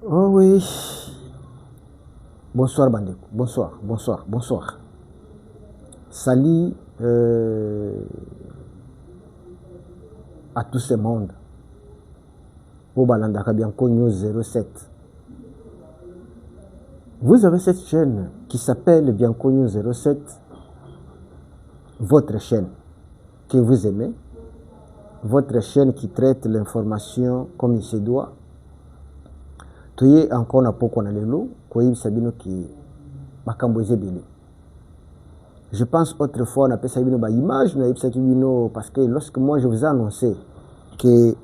Oh oui. Bonsoir Bandeko. Bonsoir, bonsoir, bonsoir. Salut à tout ce monde. Obalandaka Bianco News 07. Vous avez cette chaîne qui s'appelle Bianco News 07. Votre chaîne que vous aimez. Votre chaîne qui traite l'information comme il se doit. Toye encore na poko na lelo. Koyi sabino ki bakamboze bele. Je pense autrefois on appelait ça une image, parce que lorsque moi je vous ai annoncé que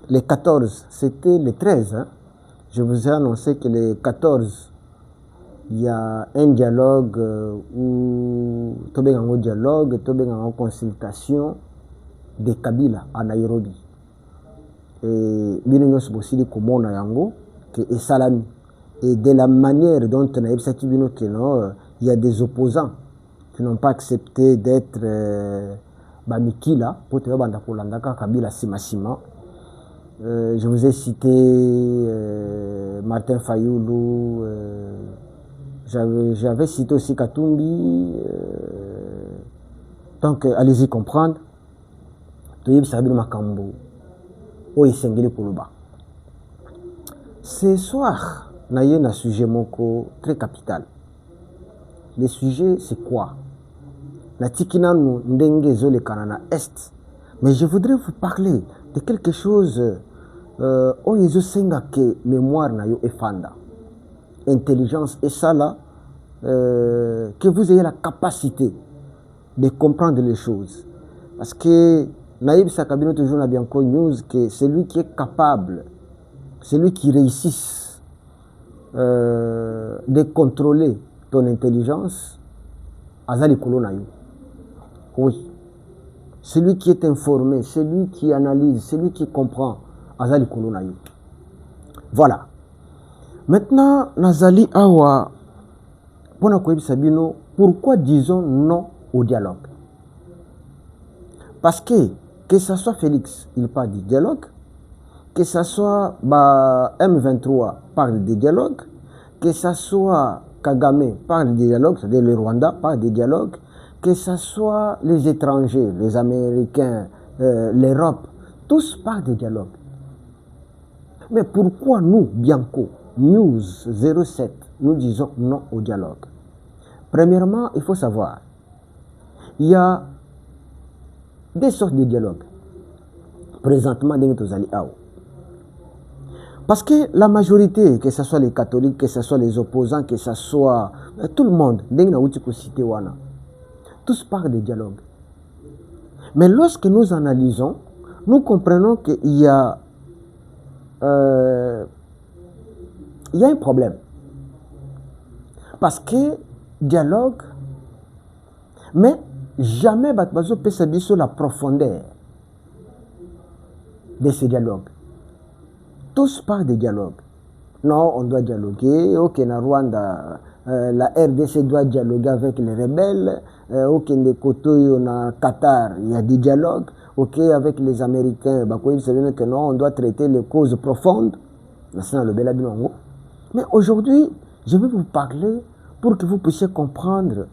les 14, c'était les 13, hein, je vous ai annoncé que les 14, il y a un dialogue où il y a un dialogue, il y a une consultation de Kabila à Nairobi. Et il y a aussi comment et Salami. Et de la manière dont on a il y a des opposants qui n'ont pas accepté d'être Bamikila pour te dire Kabila Simasima. Je vous ai cité Martin Fayoulou, j'avais cité aussi Katumbi. Donc allez-y comprendre. Ce soir, il y a un sujet très capital. Le sujet, c'est quoi? La tikina nous ndenge zo le kanana est. Mais je voudrais vous parler de quelque chose où ils ont que mémoire na yo efanda. Intelligence et ça là, que vous ayez la capacité de comprendre les choses. Parce que Naïb Sakabino toujours na Bianco News que celui qui est capable, celui qui réussit de contrôler ton intelligence, azali kolo na yo. Oui. Celui qui est informé, celui qui analyse, celui qui comprend, azali kolo na yo. Voilà. Maintenant, Nazali Awa, pourquoi disons non au dialogue? Parce que ce soit Félix, il parle du dialogue, que ce soit M23 parle du dialogue, que ce soit Kagame parle du dialogue, c'est-à-dire le Rwanda parle du dialogue, que ce soit les étrangers, les Américains, l'Europe, tous parlent du dialogue. Mais pourquoi nous, Bianco News 07, nous disons non au dialogue? Premièrement, il faut savoir, il y a des sortes de dialogues. Présentement, parce que la majorité, que ce soit les catholiques, que ce soit les opposants, que ce soit tout le monde, tous parlent de dialogue. Mais lorsque nous analysons, nous comprenons qu'il y a un problème. Parce que dialogue, mais jamais Batbazo peut s'habiller sur la profondeur de ce dialogue. Tous parlent de dialogue. Non, on doit dialoguer. Ok, na Rwanda, la RDC doit dialoguer avec les rebelles. Ok, des côtés, on a Qatar, il y a des dialogues. Ok, avec les Américains, que non, on doit traiter les causes profondes. Mais aujourd'hui, je vais vous parler pour que vous puissiez comprendre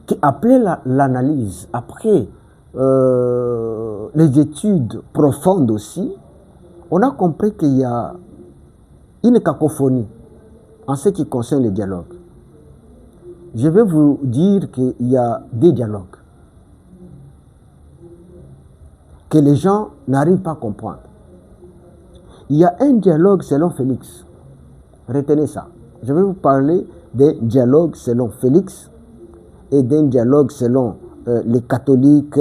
qu'après l'analyse, après les études profondes aussi, on a compris qu'il y a une cacophonie en ce qui concerne le dialogue. Je vais vous dire qu'il y a des dialogues que les gens n'arrivent pas à comprendre. Il y a un dialogue selon Félix. Retenez ça. Je vais vous parler des dialogues selon Félix et d'un dialogue selon les catholiques,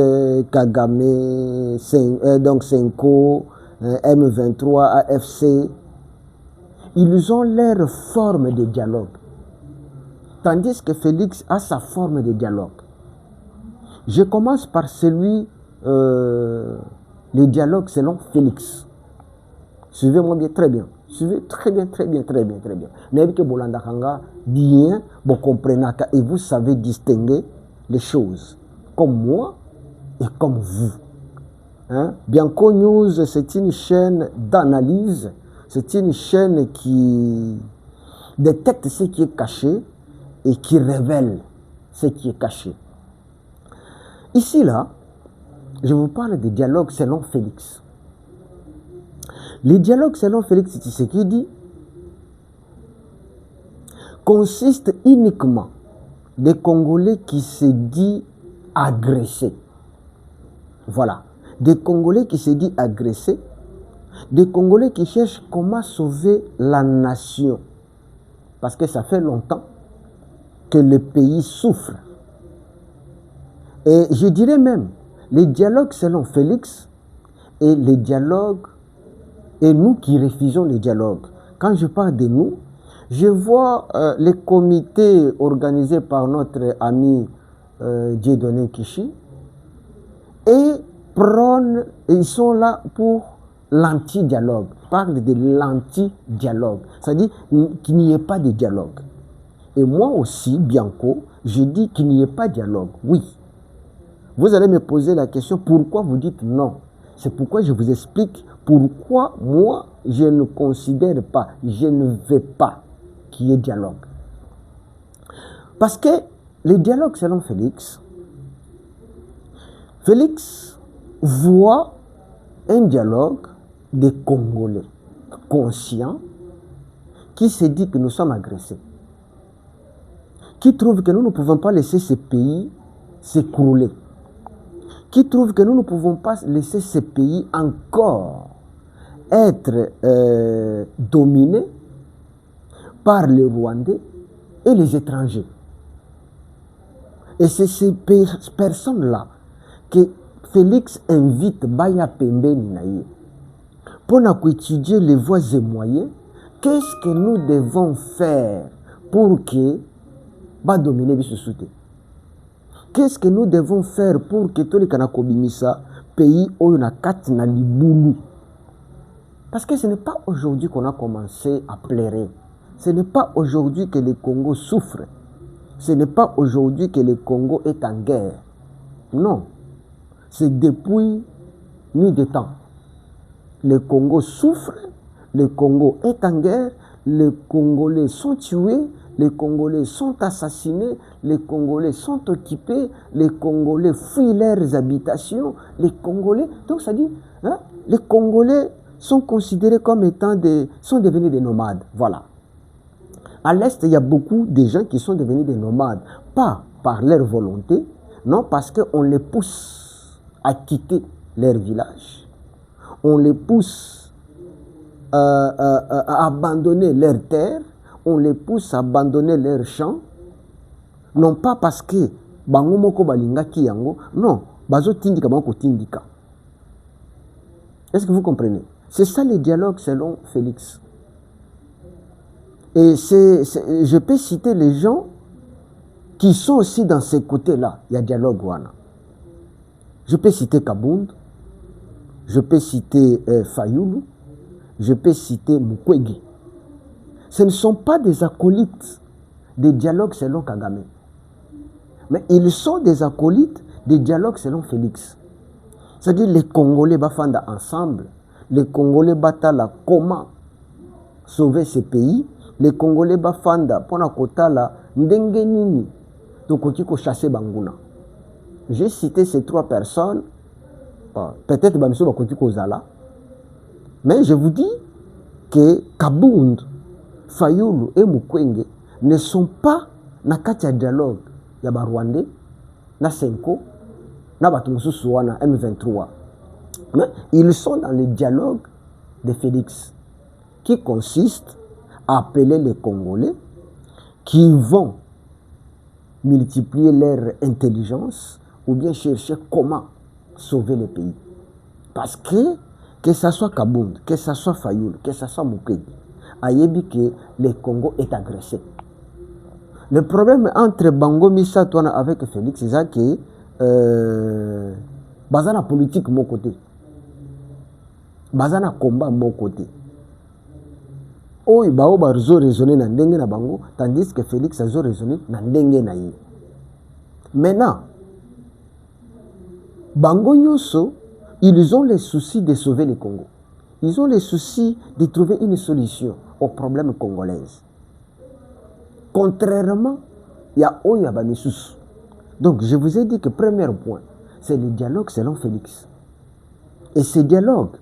Kagame, donc Senko, M23, AFC. Ils ont leur forme de dialogue. Tandis que Félix a sa forme de dialogue. Je commence par celui, le dialogue selon Félix. Suivez-moi bien, très bien. Suivez très bien, très bien, très bien, très bien. N'ayez Bolanda Kanga, bien, vous comprenez, et vous savez distinguer les choses. Comme moi et comme vous. Hein? Bianco News, c'est une chaîne d'analyse C'est une chaîne qui détecte ce qui est caché et qui révèle ce qui est caché. Ici, là, je vous parle des dialogues selon Félix. Les dialogues selon Félix Tshisekedi consistent uniquement des Congolais qui se disent agressés. Voilà. Des Congolais qui se disent agressés, des Congolais qui cherchent comment sauver la nation. Parce que ça fait longtemps que le pays souffre. Et je dirais même, les dialogues selon Félix et les dialogues, et nous qui refusons les dialogues. Quand je parle de nous, je vois les comités organisés par notre ami Dieudonné Kishi et ils sont là pour l'anti-dialogue. Ils parlent de l'anti-dialogue. C'est-à-dire qu'il n'y ait pas de dialogue. Et moi aussi, Bianco, je dis qu'il n'y ait pas de dialogue. Oui. Vous allez me poser la question, pourquoi vous dites non? C'est pourquoi je vous explique pourquoi moi, je ne considère pas, je ne veux pas qu'il y ait dialogue. Parce que les dialogues selon Félix voit un dialogue des Congolais conscients qui se dit que nous sommes agressés, qui trouvent que nous ne pouvons pas laisser ce pays s'écrouler, qui trouvent que nous ne pouvons pas laisser ce pays encore être dominé par les Rwandais et les étrangers. Et c'est ces personnes-là que Félix invite Baya Pembeni Naye pour étudier les voies et moyens. Qu'est-ce que nous devons faire pour que va dominer ce soutien? Qu'est-ce que nous devons faire pour que tous les Kanakobimisa pays où na kat na libulu? Parce que ce n'est pas aujourd'hui qu'on a commencé à pleurer. Ce n'est pas aujourd'hui que le Congo souffre. Ce n'est pas aujourd'hui que le Congo est en guerre. Non. C'est depuis nuit de temps. Le Congo souffre, le Congo est en guerre, les Congolais sont tués, les Congolais sont assassinés, les Congolais sont occupés, les Congolais fuient leurs habitations, les Congolais... Donc ça dit, hein, les Congolais sont considérés comme étant sont devenus des nomades. Voilà. À l'Est, il y a beaucoup de gens qui sont devenus des nomades, pas par leur volonté, non, parce qu'on les pousse à quitter leur village, on les pousse à abandonner leurs terres, on les pousse à abandonner leurs champs, non pas parce que bango moko balingaki yango, non, bazo tindika bango tindika. Est-ce que vous comprenez? C'est ça le dialogue selon Félix. Et je peux citer les gens qui sont aussi dans ces côtés-là. Il y a dialogue wana. Je peux citer Kabound, je peux citer Fayoulou, je peux citer Mukwege. Ce ne sont pas des acolytes des dialogues selon Kagame. Mais ils sont des acolytes des dialogues selon Félix. C'est-à-dire les Congolais bafanda ensemble, les Congolais batala comment sauver ce pays, les Congolais bafanda pona kotala ndenge nini tokoki ko chasser banguna. J'ai cité ces trois personnes, peut-être bamiso bakoki kozala, mais je vous dis que Kabound, Fayoulou et Mukwege ne sont pas na kati ya dialogue ya ba Rwandais, na Senko, na batu mosusu wana M23. Mais ils sont dans le dialogue de Félix, qui consiste à appeler les Congolais qui vont multiplier leur intelligence ou bien chercher comment sauver le pays. Parce que ce soit Kabound, que ce soit Fayoulou, que ce soit Mukwege, ayebi que le Congo est agressé. Le problème entre Bango Missa avec Félix, c'est ça que bazana politique mon côté, bazana combat mon côté. Oyo bao bazo raisonner na ndenge na bango, tandis que Félix azo raisonner na ndenge na ye. Maintenant, Bango Nyoso, ils ont le souci de sauver le Congo. ils ont le souci de trouver une solution aux problèmes congolais. Contrairement, il y a Oyaba Messous. Donc, je vous ai dit que premier point, c'est le dialogue selon Félix. Et ce dialogue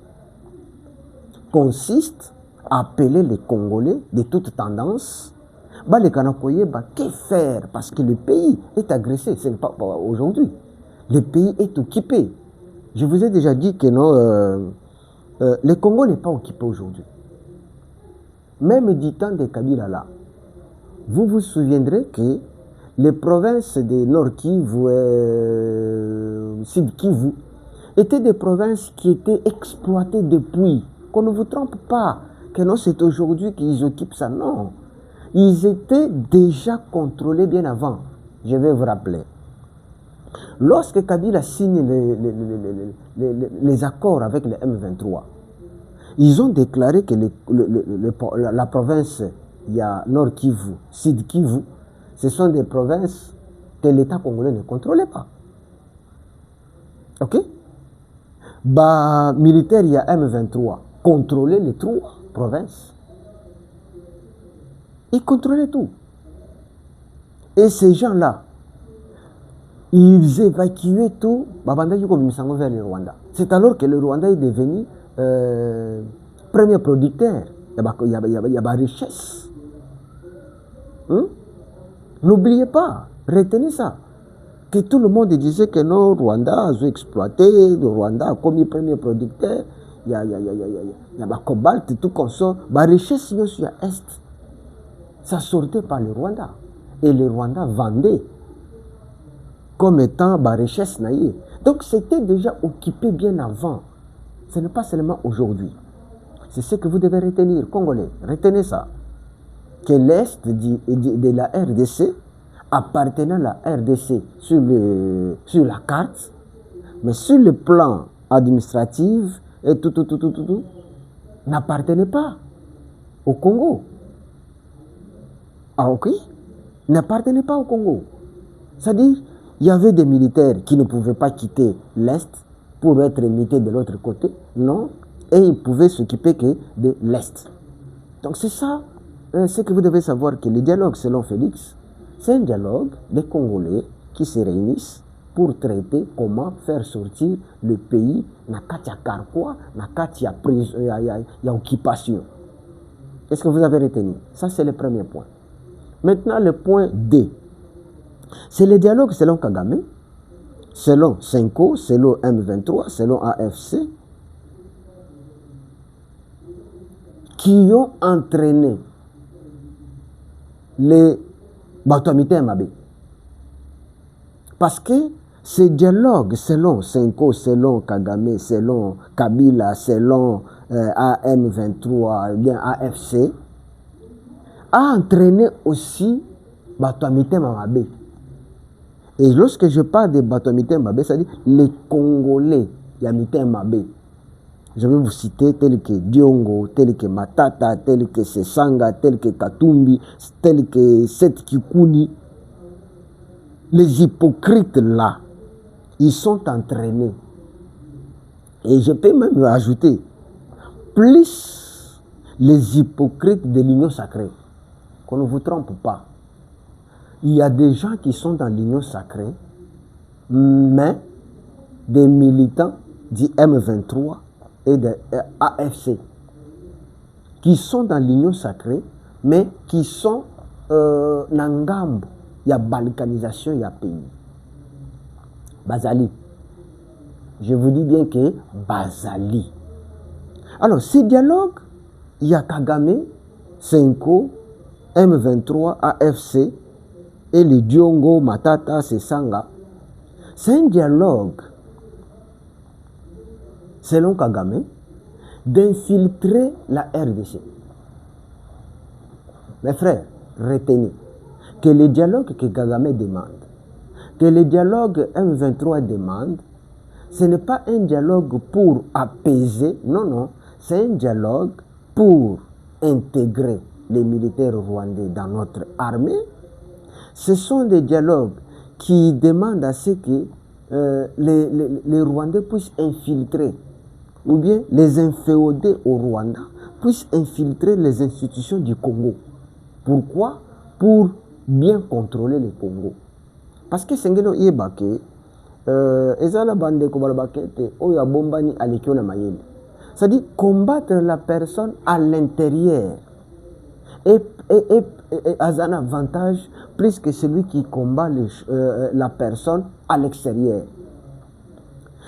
consiste à appeler les Congolais de toutes tendances. Les Kanakoye, que faire? Parce que le pays est agressé, ce n'est pas aujourd'hui. Le pays est occupé. Je vous ai déjà dit que non, le Congo n'est pas occupé aujourd'hui. Même du temps de Kabila là, vous vous souviendrez que les provinces de Nord Kivu et Sud Kivu étaient des provinces qui étaient exploitées depuis. Qu'on ne vous trompe pas, que non, c'est aujourd'hui qu'ils occupent ça. Non. Ils étaient déjà contrôlés bien avant. Je vais vous rappeler. Lorsque Kabila signe les accords avec les M23, ils ont déclaré que la province, il y a Nord Kivu, Sud Kivu, ce sont des provinces que l'État congolais ne contrôlait pas. Ok? Militaire, il y a M23, contrôler les 3 provinces. Ils contrôlaient tout. Et ces gens-là, ils évacuaient tout vers le Rwanda. C'est alors que le Rwanda est devenu premier producteur. Il y a la richesse. N'oubliez pas, retenez ça. Que tout le monde disait que non, Rwanda a exploité, le Rwanda a commis premier producteur, il y a le cobalt, tout comme ça. La richesse sur l'Est, ça sortait par le Rwanda. Et le Rwanda vendait comme étant la richesse naïe. Donc c'était déjà occupé bien avant. Ce n'est pas seulement aujourd'hui. C'est ce que vous devez retenir, Congolais. Retenez ça. Que l'Est de la RDC appartenait à la RDC sur la carte, mais sur le plan administratif et tout, n'appartenait pas au Congo. Ah ok? N'appartenait pas au Congo. C'est-à-dire, il y avait des militaires qui ne pouvaient pas quitter l'Est pour être mutés de l'autre côté, non, et ils pouvaient s'occuper que de l'Est. Donc c'est ça, ce que vous devez savoir, que le dialogue selon Félix, c'est un dialogue des Congolais qui se réunissent pour traiter comment faire sortir le pays na kati ya carquois, na kati ya occupation. Est-ce que vous avez retenu? Ça, c'est le premier point. Maintenant, le point D. C'est le dialogue selon Kagame, selon Senko, selon M23, selon AFC, qui ont entraîné les Batoamité Mabé. Parce que ce dialogue selon Senko, selon Kagame, selon Kabila, selon AM23, bien AFC, a entraîné aussi Batoamité Mabé. Et lorsque je parle de Batoamité Mabé, c'est-à-dire les Congolais, Yamité Mabé. Je vais vous citer tels que Diongo, tels que Matata, tels que Sesanga, tels que Katumbi, tels que Seth Kikuni. Les hypocrites là, ils sont entraînés. Et je peux même ajouter, plus les hypocrites de l'Union sacrée, qu'on ne vous trompe pas. Il y a des gens qui sont dans l'Union sacrée, mais des militants du M23 et de AFC, qui sont dans l'Union sacrée, mais qui sont Nangambo. Il y a balkanisation, il y a pays. Bazali. Je vous dis bien que Bazali. Alors, ces dialogues, il y a Kagame, Senko, M23, AFC, et les Diongo, Matata, Sesanga. C'est un dialogue, selon Kagame, d'infiltrer la RDC. Mes frères, retenez que le dialogue que Kagame demande, que le dialogue M23 demande, ce n'est pas un dialogue pour apaiser, non, non, c'est un dialogue pour intégrer les militaires rwandais dans notre armée. Ce sont des dialogues qui demandent à ce que les Rwandais puissent infiltrer ou bien les inféodés au Rwanda puissent infiltrer les institutions du Congo. Pourquoi? Pour bien contrôler le Congo. Parce que sengelo yebake ezala bande ko balabakete oyo bombani alekio na mayele. C'est-à-dire combattre la personne à l'intérieur et a un avantage plus que celui qui combat la personne à l'extérieur.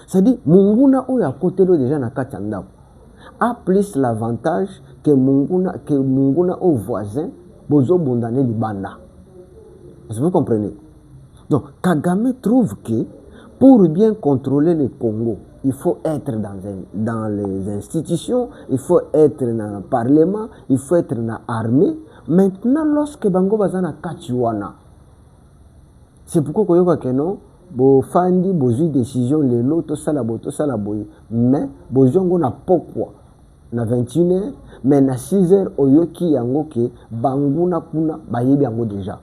C'est-à-dire munguna oyo akotelo déjà na kati ndako a plus l'avantage que munguna au voisin bozo bondane libanda. Est-ce que vous comprenez? Donc Kagame trouve que pour bien contrôler le Congo, il faut être dans les institutions, il faut être dans le parlement, il faut être dans l'armée. Maintenant, lorsque Bango Bazana Kachiwana, c'est pourquoi Koyoka Keno, bo fandi, bo une décision, les lots, tout ça la boy, mais bo jongo na pokwa, na 21h, mais na 6h, oyoki yango ke, Bango na kuna, bayebi yango déjà.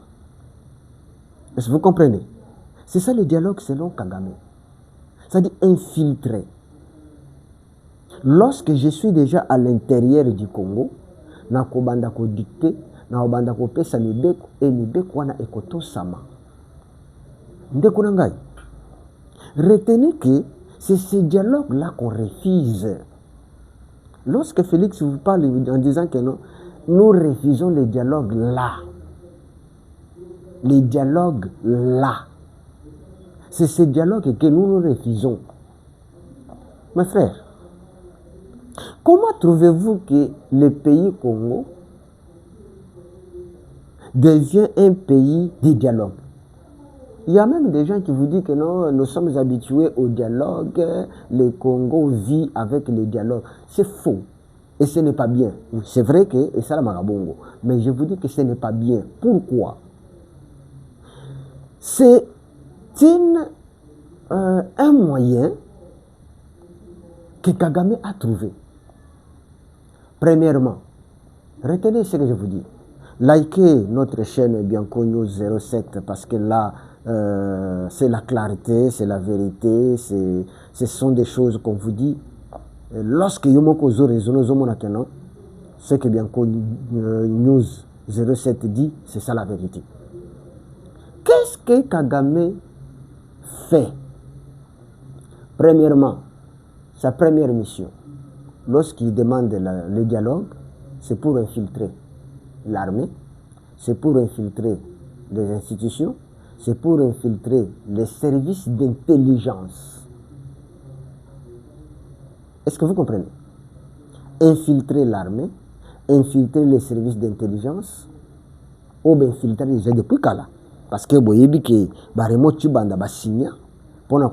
Est-ce que vous comprenez? C'est ça le dialogue selon Kagame. C'est-à-dire infiltrer. Lorsque je suis déjà à l'intérieur du Congo, na kobanda ko dicter, na kobanda ko pesa mibeko et mibeko wana ekoto sama. Ndeko nangai. Retenez que c'est ce dialogue-là qu'on refuse. Lorsque Félix vous parle en disant que non, nous refusons le dialogue là. Le dialogue là. C'est ce dialogue que nous refusons. Mes frères, comment trouvez-vous que le pays Congo devient un pays de dialogue? Il y a même des gens qui vous disent que non, nous sommes habitués au dialogue, le Congo vit avec le dialogue. C'est faux. Et ce n'est pas bien. C'est vrai que c'est ça la marabongo. Mais je vous dis que ce n'est pas bien. Pourquoi? C'est un moyen que Kagame a trouvé. Premièrement, retenez ce que je vous dis. Likez notre chaîne Bianco News 07 parce que là, c'est la clarité, c'est la vérité, ce sont des choses qu'on vous dit. Lorsque Yomoko Zo Rezono Zomonakeno, ce que Bianco News 07 dit, c'est ça la vérité. Qu'est-ce que Kagame fait? Premièrement, sa première mission, lorsqu'il demande le dialogue, c'est pour infiltrer l'armée, c'est pour infiltrer les institutions, c'est pour infiltrer les services d'intelligence. Est-ce que vous comprenez? Infiltrer l'armée, infiltrer les services d'intelligence, ou bien infiltrer les gens depuis Kala. Parce que vous voyez que Baremo Chibanda Bassinia, pour le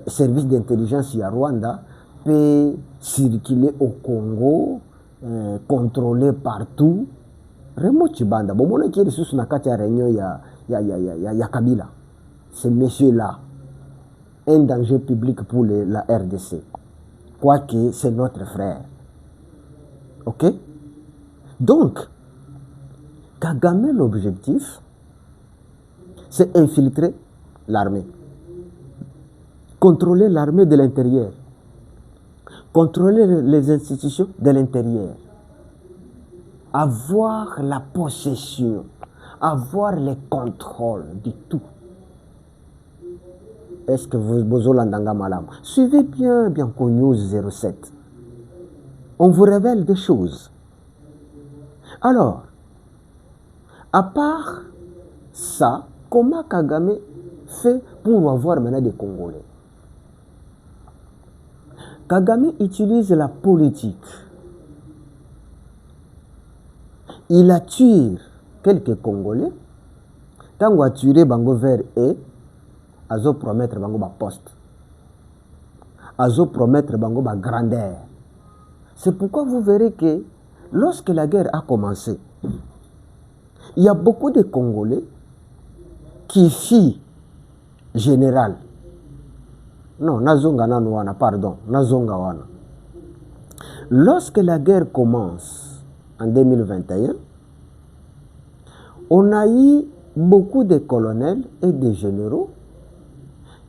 service d'intelligence à Rwanda, peut circuler au Congo, contrôler partout. Remo Chibanda, bon, on qui est sous la carte réunion, il y a Kabila. Ces messieurs-là, un danger public pour la RDC. Quoique c'est notre frère. Ok? Donc, Kagame, l'objectif, c'est infiltrer l'armée. Contrôler l'armée de l'intérieur. Contrôler les institutions de l'intérieur. Avoir la possession. Avoir le contrôle de tout. Est-ce que vous l'entendez malam? Suivez bien Bianco News 07. On vous révèle des choses. Alors, à part ça, comment Kagame fait pour avoir maintenant des Congolais? Kagame utilise la politique. Il attire quelques Congolais. Tant qu'il a tué Bango vers et Azo promettre Bango ba poste. Azo promettre Bango ba grandeur. C'est pourquoi vous verrez que lorsque la guerre a commencé, il y a beaucoup de Congolais qui fit général. Non, Nazonga Nanouana, pardon, Nazonga Wana. Lorsque la guerre commence en 2021, on a eu beaucoup de colonels et de généraux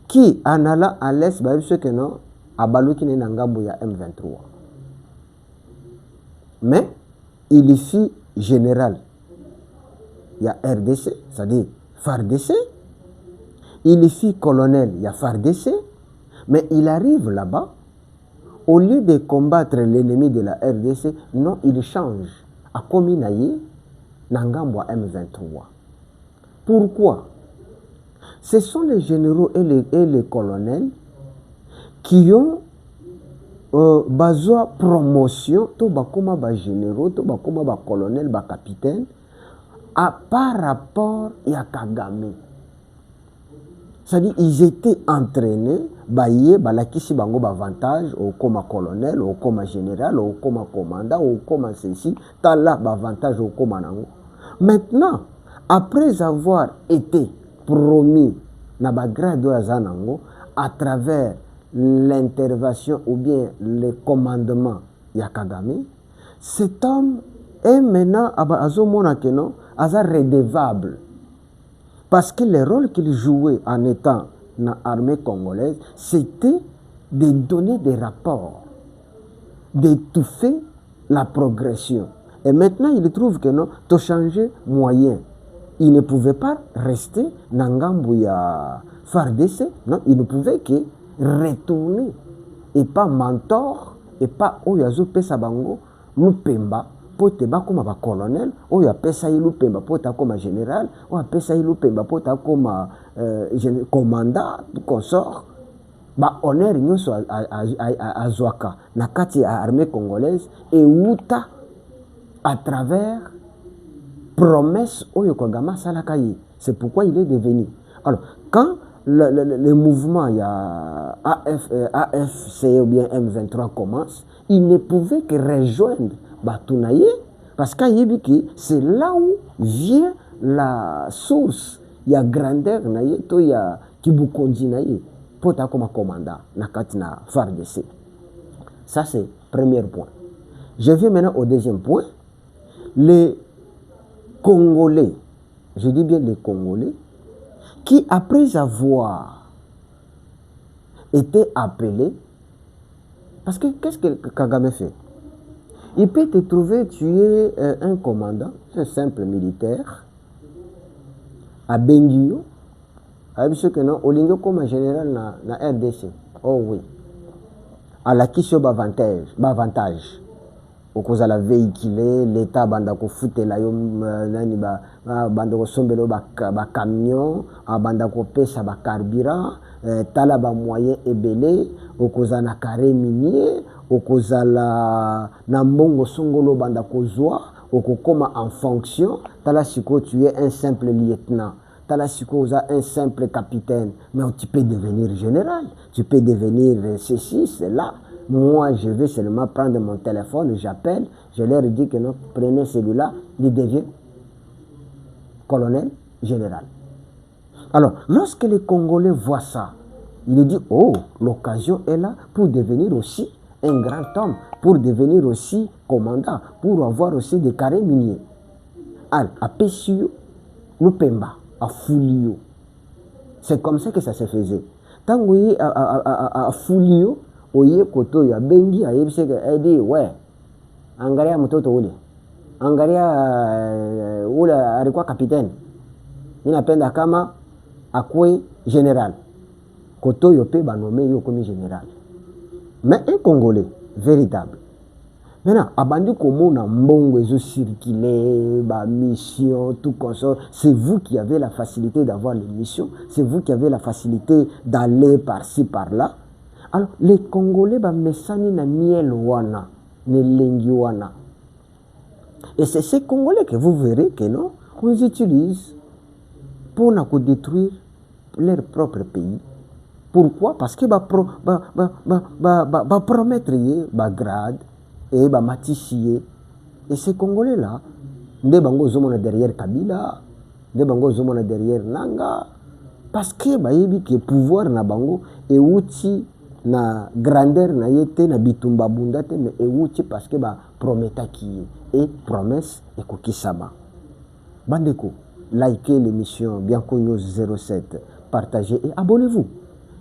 qui, en allant à l'Est, bah, que non, abaluki na ngambo ya M23. Mais il fut général, il y a RDC, c'est-à-dire FARDC, il fut colonel, il y a FARDC, mais il arrive là-bas, au lieu de combattre l'ennemi de la RDC, non, il change à Kominaye, Nangambo M23. Pourquoi? Ce sont les généraux et les colonels qui ont besoin promotion, tout bakoma ba généraux, tout bakoma ba colonel, ba capitaine, par rapport à Kagame. C'est-à-dire ils étaient entraînés, balakisi bango avantage au comme colonel, au comme général, au comme commandant, au comme ceci, tala avantage au comme nango. Maintenant, après avoir été promis na bagrade azanango à travers l'intervention ou bien le commandement ya Kagame, cet homme est maintenant redevable. Parce que le rôle qu'il jouait en étant dans l'armée congolaise, c'était de donner des rapports, d'étouffer la progression. Et maintenant, il trouve que non, tu as changé moyen. Il ne pouvait pas rester dans Ngambouya FARDC, non, il ne pouvait que retourner. Et pas mentor, et pas Oyazo Pesabango, Lupemba, pour te battre comme un colonel, ou ya pesa yi Lupemba pour te comme un général, ou ya pesa yi Lupemba pour te comme un commandant, consort. Ba honneur nyoso a Zouaka, na kati ya armée congolaise, et outa à travers promesse Oyo Kagama Salakayi. C'est pourquoi il est devenu. Alors, quand le mouvement il y a AFC ou bien M23 commence, il ne pouvait que rejoindre Batounaye parce qu'Ayebiki, c'est là où vient la source. Il y a grandeur, il y a Kibukondi Naye, pour ta comme commandant, Nakatina FARDC. Ça, c'est le premier point. Je viens maintenant au deuxième point. Les Congolais, je dis bien les Congolais, qui après avoir été appelés, parce que qu'est-ce que Kagame fait? Il peut te trouver, tu es un commandant, un simple militaire, à Benguyo, avec ce que non, Olingo comme un général na RDC. Oh oui. À la question d'avantage. Au cause de la véhiculer, l'État bandako foute la yom nani bandako sombelo ba camion, bandako pesa ba carburant, tala ba moyen ebele, au cause na carré minier, au cause la nambongo songolo bandako zoa, au koma en fonction, tala siko tu es un simple lieutenant. Tala siko un simple capitaine, mais tu peux devenir général, tu peux devenir ceci, cela. Moi, je vais seulement prendre mon téléphone, j'appelle, je leur dis que non, prenez celui-là, il devient colonel général. Alors, lorsque les Congolais voient ça, ils disent, oh, l'occasion est là pour devenir aussi un grand homme, pour devenir aussi commandant, pour avoir aussi des carrés miniers. À Pessio, Lupemba, à Foulio. C'est comme ça que ça se faisait. Tant que à Foulio, oye koto ya bengi ayebise que dit ouais angalia mtoto ule angalia ule alikuwa capitaine ninapenda kama akwe général koto yo pe banome yo comme général mais un Congolais véritable maintenant abandi komona mbongo ezo circuler ba mission tout consort, c'est vous qui avez la facilité d'avoir les missions, c'est vous qui avez la facilité d'aller par-ci par-là. Alors, les Congolais, mesani na miel wana, ne lengi wana. Et c'est ces Congolais que vous verrez que non, on les utilise pour détruire leur propre pays. Pourquoi? Parce que promettre grade et matissier. Et ces Congolais-là, des bango zomona derrière Kabila, des bango zomona derrière Nanga, parce que le pouvoir na bango et outil na grandeur na yete na bitumba bundate mais ewuti parce que prometa qui et promesse et kokisama. Bandeko, likez l'émission Bianco News 07, partagez et abonnez-vous.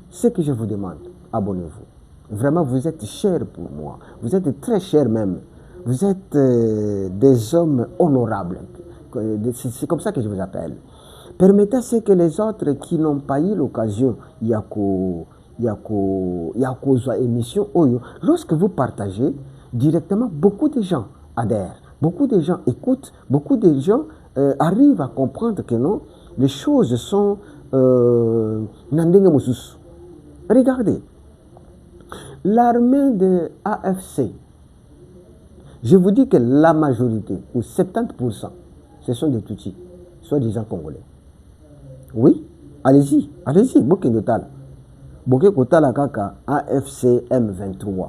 Ce que je vous demande, abonnez-vous. Vraiment, vous êtes chers pour moi. Vous êtes très chers même. Vous êtes des hommes honorables. C'est comme ça que je vous appelle. Permettez à ce que les autres qui n'ont pas eu l'occasion, émission, lorsque vous partagez directement, beaucoup de gens adhèrent, beaucoup de gens écoutent, beaucoup de gens arrivent à comprendre que non, les choses sont regardez, l'armée de AFC, je vous dis que la majorité, ou 70%, ce sont des Tutsis, soi-disant congolais. Oui, allez-y, Bokeh Total. Bokeh Total Kaka, AFC M23.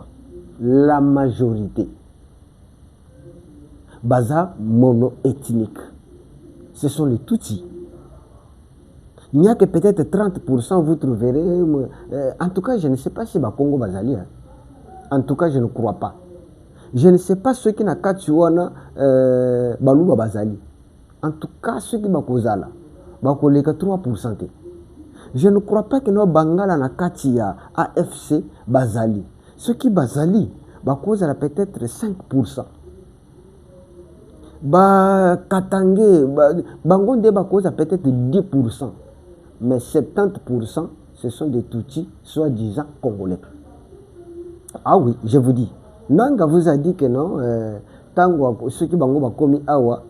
La majorité. Baza mono-ethnique. Ce sont les Tutsis. Il n'y a que peut-être 30%, vous trouverez. En tout cas, je ne sais pas si Congo Bazali. En tout cas, je ne crois pas. Je ne sais pas ceux qui n'ont pas Balouba Bazali. En tout cas, ceux qui n'ont pas 3%. Je ne crois pas que nos Bangala na Katia AFC Bazali. Ceux qui Bazali, peut-être 5%. Katangé, Bangonde peut-être 10%. Mais 70%, ce sont des Tutsis, soi-disant congolais. Ah oui, je vous dis. Nanga vous a dit que non, ceux qui bango bakomi awa,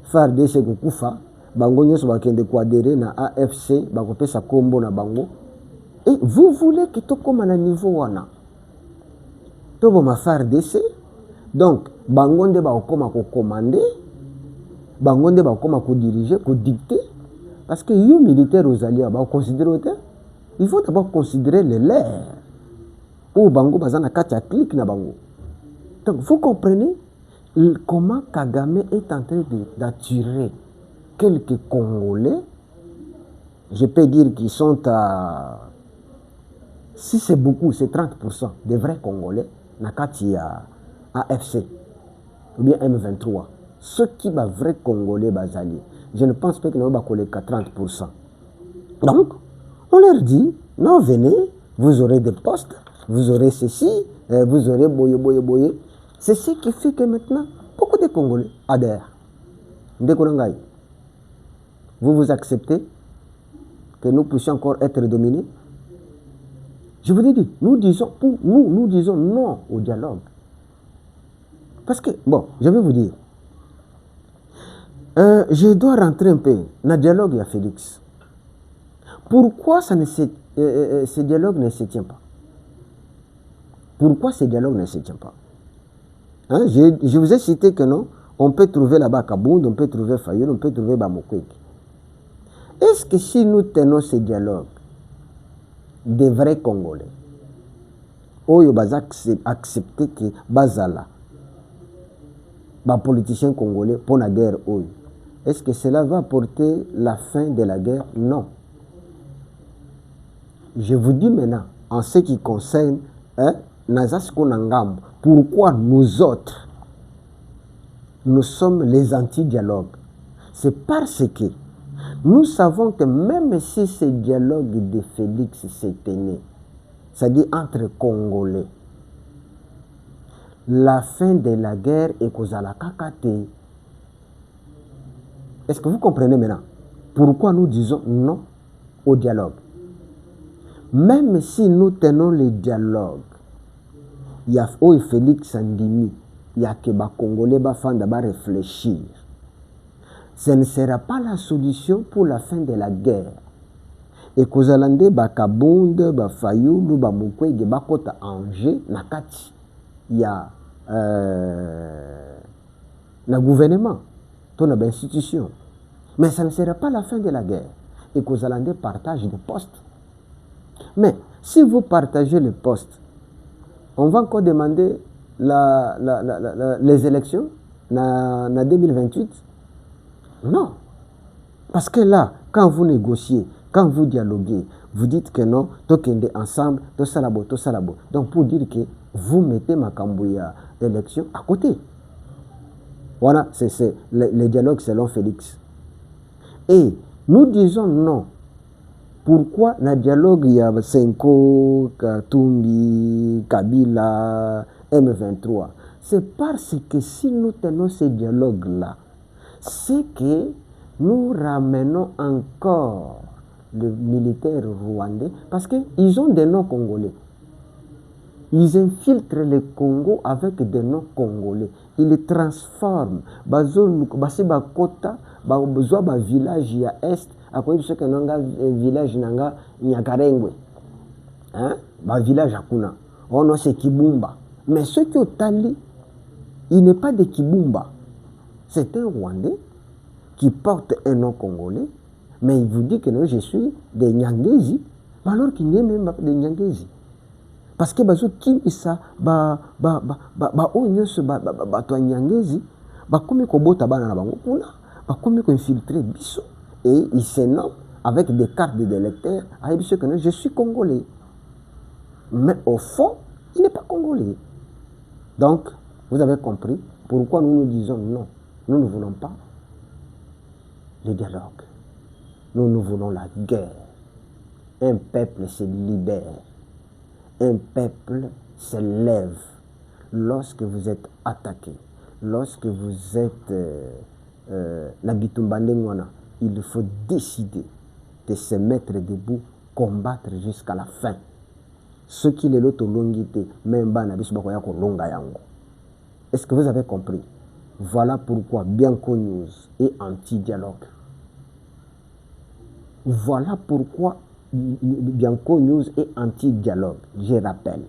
FARDC kukufa, bango nyonso bakende adhérer na AFC, bakopesa kombo na bango. Et vous voulez que to koma na niveau wana. To boma FARDC, donc bango nde bakoma ko commander, bango nde bakoma ko diriger, ko dicter. Parce que les militaires aux alliés, il faut d'abord considérer les leurs. Ou bango bazana katia clique na bango. Donc vous comprenez comment Kagame est en train d'attirer quelques Congolais. Je peux dire qu'ils sont à... Si c'est beaucoup, c'est 30% des vrais Congolais. Na katia AFC ou bien M23. Ceux qui sont vrais Congolais bazali. Je ne pense pas que nous avons qu'à 30%. Donc, on leur dit, non, venez, vous aurez des postes, vous aurez ceci, vous aurez boye. C'est ce qui fait que maintenant, beaucoup de Congolais adhèrent. Vous acceptez que nous puissions encore être dominés? Je vous ai dit, nous disons non au dialogue. Parce que, bon, je vais vous dire, je dois rentrer un peu dans le dialogue à Félix. Pourquoi ce dialogue ne se tient pas? Pourquoi ce dialogue ne se tient pas? Hein? Je vous ai cité que non, on peut trouver là-bas Kabound, on peut trouver Fayoul, on peut trouver Bamokwek. Est-ce que si nous tenons ce dialogue, des vrais Congolais, Oyo Baza accepter que Bazala, politicien congolais, pour la guerre, Oyo, est-ce que cela va apporter la fin de la guerre? Non. Je vous dis maintenant, en ce qui concerne Nazasko Nangam, pourquoi nous autres, nous sommes les anti-dialogues? C'est parce que nous savons que même si ce dialogue de Félix s'est tenu, c'est-à-dire entre Congolais, la fin de la guerre est Kozala Kakate. Est-ce que vous comprenez maintenant pourquoi nous disons non au dialogue? Même si nous tenons le dialogue, il y a Félix Andimi, il y a que les Congolais va réfléchir. Ce ne sera pas la solution pour la fin de la guerre. Et Kozalande, Bakabonde, Bafayoulou, Bamukwege, Bakota Angers, Nakati, il y a le gouvernement, toute l'institution. Mais ça ne sera pas la fin de la guerre. Et Kozalande partage des postes. Mais si vous partagez les postes, on va encore demander les élections en 2028? Non. Parce que là, quand vous négociez, quand vous dialoguez, vous dites que non, tokende ensemble, to salabo. Donc pour dire que vous mettez Makambouya élection à côté. Voilà, c'est le dialogue selon Félix. Et nous disons non Pourquoi le dialogue il y a Senko, Katumbi, Kabila, M23? C'est parce que si nous tenons ce dialogue-là, c'est que nous ramenons encore les militaires rwandais, parce qu'ils ont des noms congolais. Ils infiltrent le Congo avec des noms congolais. Ils les transforment. Basi bakota, bazwa ba village ya est, akoyi biso ke nanga village nanga Nyakarengwe. Hein? Ba village akuna. Oh non, c'est Kibumba. Mais ce qui est au Tali, il n'est pas de Kibumba. C'est un Rwandais qui porte un nom congolais, mais il vous dit que non, je suis des Nyangezi, alors qu'il n'est même pas des Nyangezi. Parce que bazo kimisa onyonso bato Nyangezi bakomi kobota bana na bango kuna bakomi ko infiltrer biso et ils se nomment avec des cartes d'électeurs à biso que je suis congolais, mais au fond il n'est pas congolais. Donc vous avez compris pourquoi nous disons non, nous ne voulons pas le dialogue, nous voulons la guerre. Un peuple se libère. Un peuple se lève lorsque vous êtes attaqué, lorsque vous êtes la Bitumbandengwana. Il faut décider de se mettre debout, combattre jusqu'à la fin. Ce qui est l'autre longité, même bana bisubako yako longa yango. Est-ce que vous avez compris? Voilà pourquoi Bianco News est anti-dialogue. Voilà pourquoi Bianco News est anti-dialogue, je rappelle.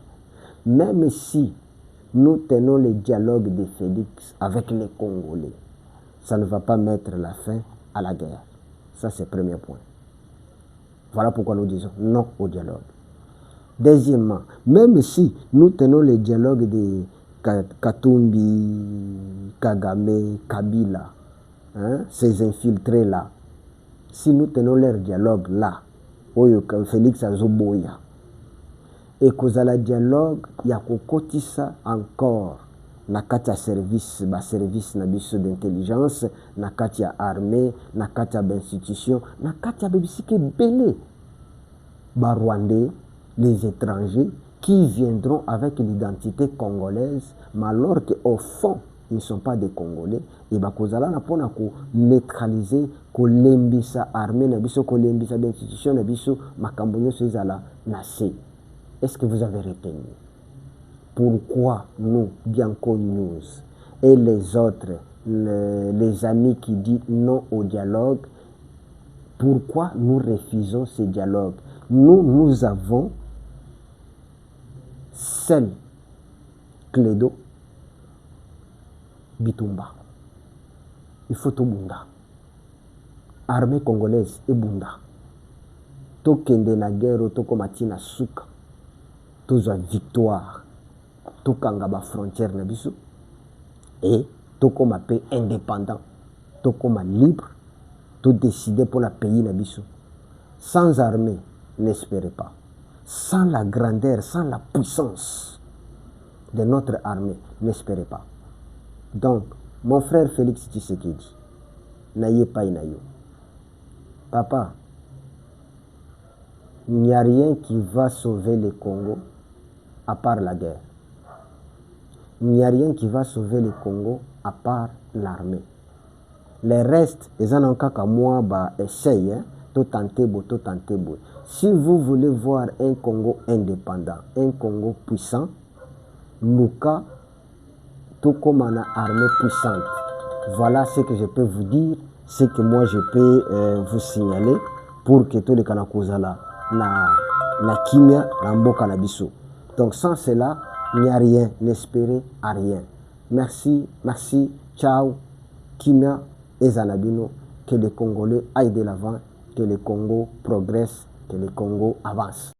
Même si nous tenons le dialogue de Félix avec les Congolais, ça ne va pas mettre la fin à la guerre. Ça, c'est le premier point. Voilà pourquoi nous disons non au dialogue. Deuxièmement, même si nous tenons le dialogue de Katumbi, Kagame, Kabila, hein, ces infiltrés-là, si nous tenons leur dialogue là, Félix Azoboya, et que le dialogue, il y a kokotisa encore na kati service, service na biso d'intelligence, na kati armée, na kati institution, na kati bebisike belé, ba Rwandais, les étrangers qui viendront avec l'identité congolaise, mais alors qu'au fond, ils ne sont pas des Congolais, et bakozala na pona ko neutraliser, ko lembisa armée na biso, ko lembisa d'institution na biso, makambo nyonso ezala na se. Est-ce que vous avez retenu? Pourquoi nous, Bianco News, et les autres, les amis qui disent non au dialogue, pourquoi nous refusons ce dialogue? Nous avons seul Clédo Bitumba. Il faut tout bunda. Armée congolaise et bunda. Tokende na guerre, toko matina suka. Toza victoire. Tokanga ba frontière na biso. Et toko ma paix indépendant. Toko ma libre. Tout décider pour la pays na biso. Sans armée, n'espérez pas. Sans la grandeur, sans la puissance de notre armée, n'espérez pas. Donc, mon frère Félix Tshisekedi, n'ayez pas inayo. Papa, il n'y a rien qui va sauver le Congo à part la guerre. Il n'y a rien qui va sauver le Congo à part l'armée. Les restes, les en cas qu'à moi, essayez, tout tenter beau. Si vous voulez voir un Congo indépendant, un Congo puissant, Luka, tout comme une armée puissante. Voilà ce que je peux vous dire, ce que moi je peux vous signaler pour que tous les Kanakozala na kimia na mboka na biso. Donc sans cela, il n'y a rien, n'espérez à rien. Merci, ciao, kimia et Zanabino, que les Congolais aillent de l'avant, que le Congo progresse, que le Congo avance.